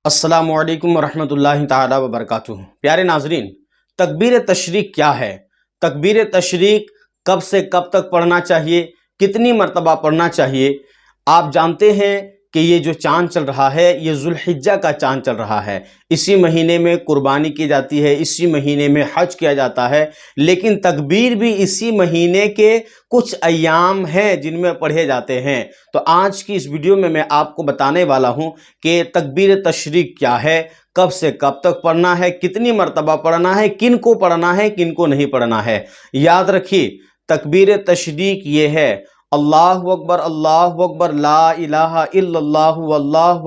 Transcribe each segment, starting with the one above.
السلام علیکم ورحمۃ اللہ تعالی وبرکاتہ۔ پیارے ناظرین، تکبیر تشریق کیا ہے؟ تکبیر تشریق کب سے کب تک پڑھنا چاہیے؟ کتنی مرتبہ پڑھنا چاہیے؟ آپ جانتے ہیں کہ یہ جو چاند چل رہا ہے یہ ذو الحجہ کا چاند چل رہا ہے۔ اسی مہینے میں قربانی کی جاتی ہے، اسی مہینے میں حج کیا جاتا ہے، لیکن تکبیر بھی اسی مہینے کے کچھ ایام ہیں جن میں پڑھے جاتے ہیں۔ تو آج کی اس ویڈیو میں آپ کو بتانے والا ہوں کہ تکبیر تشریق کیا ہے، کب سے کب تک پڑھنا ہے، کتنی مرتبہ پڑھنا ہے، کن کو پڑھنا ہے، کن کو نہیں پڑھنا ہے۔ یاد رکھیے، تکبیر تشریق یہ ہے: اللہ اکبر لا الہ الا اللہ واللہ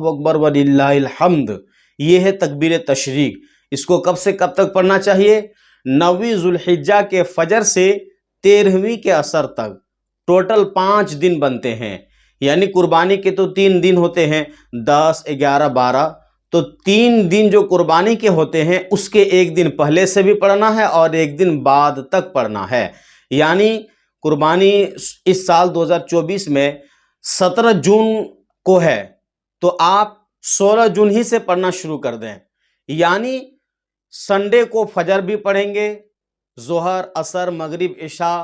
اکبر وللہ الحمد۔ یہ ہے تکبیر تشریق۔ اس کو کب سے کب تک پڑھنا چاہیے؟ 9 ذو الحجہ کے فجر سے 13ویں کے عصر تک۔ ٹوٹل 5 دن بنتے ہیں، یعنی قربانی کے تو 3 دن ہوتے ہیں، 10 11 12، تو 3 دن جو قربانی کے ہوتے ہیں اس کے 1 دن پہلے سے بھی پڑھنا ہے اور 1 دن بعد تک پڑھنا ہے۔ یعنی قربانی اس سال 2024 میں 17 جون کو ہے، تو آپ 16 جون ہی سے پڑھنا شروع کر دیں۔ یعنی سنڈے کو فجر بھی پڑھیں گے، ظہر، عصر، مغرب، عشاء،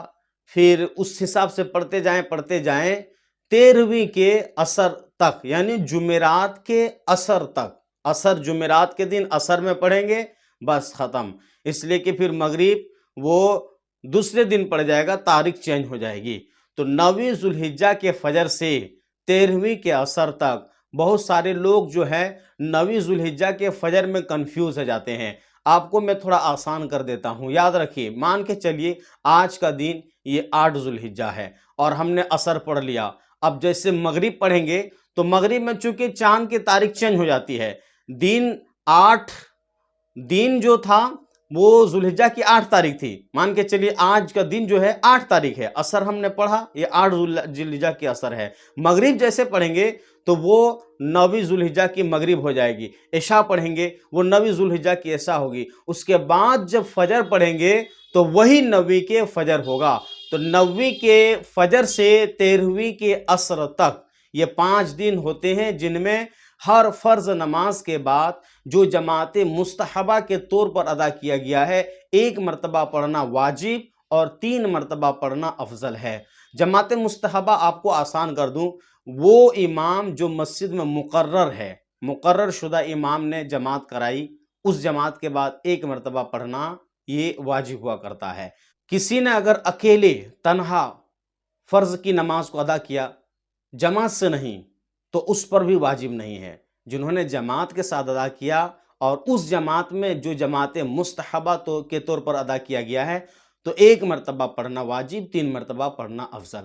پھر اس حساب سے پڑھتے جائیں 13ویں کے عصر تک، یعنی جمعرات کے عصر تک۔ عصر جمعرات کے دن عصر میں پڑھیں گے، بس ختم۔ اس لیے کہ پھر مغرب وہ دوسرے دن پڑ جائے گا، تاریخ چینج ہو جائے گی۔ تو 9 ذو الحجہ کے فجر سے 13ویں کے عصر تک بہت سارے لوگ جو ہے 9 ذو الحجہ کے فجر میں کنفیوز ہو جاتے ہیں۔ آپ کو میں تھوڑا آسان کر دیتا ہوں۔ یاد رکھیے، مان کے چلیے آج کا دن یہ 8 ذو الحجہ ہے اور ہم نے عصر پڑھ لیا۔ اب جیسے مغرب پڑھیں گے تو مغرب میں چونکہ چاند کی تاریخ چینج ہو جاتی ہے، دن جو تھا وہ ذو الحجہ کی 8 تاریخ تھی۔ مان کے چلیے آج کا دن جو ہے 8 تاریخ ہے، عصر ہم نے پڑھا، یہ 8 ذو الحجہ کی عصر ہے۔ مغرب جیسے پڑھیں گے تو وہ 9 ذو الحجہ کی مغرب ہو جائے گی۔ عشاء پڑھیں گے وہ 9 ذو الحجہ کی عشاء ہوگی۔ اس کے بعد جب فجر پڑھیں گے تو وہی 9 کے فجر ہوگا۔ تو 9 کے فجر سے 13ویں کے عصر تک یہ 5 دن ہوتے ہیں جن میں ہر فرض نماز کے بعد جو جماعت مستحبہ کے طور پر ادا کیا گیا ہے، 1 مرتبہ پڑھنا واجب اور 3 مرتبہ پڑھنا افضل ہے۔ جماعت مستحبہ آپ کو آسان کر دوں، وہ امام جو مسجد میں مقرر ہے، مقرر شدہ امام نے جماعت کرائی، اس جماعت کے بعد 1 مرتبہ پڑھنا یہ واجب ہوا کرتا ہے۔ کسی نے اگر اکیلے تنہا فرض کی نماز کو ادا کیا جماعت سے نہیں تو اس پر بھی واجب نہیں ہے۔ جنہوں نے جماعت کے ساتھ ادا کیا اور اس جماعت میں جو جماعت مستحبہ کے طور پر ادا کیا گیا ہے، تو 1 مرتبہ پڑھنا واجب، 3 مرتبہ پڑھنا افضل۔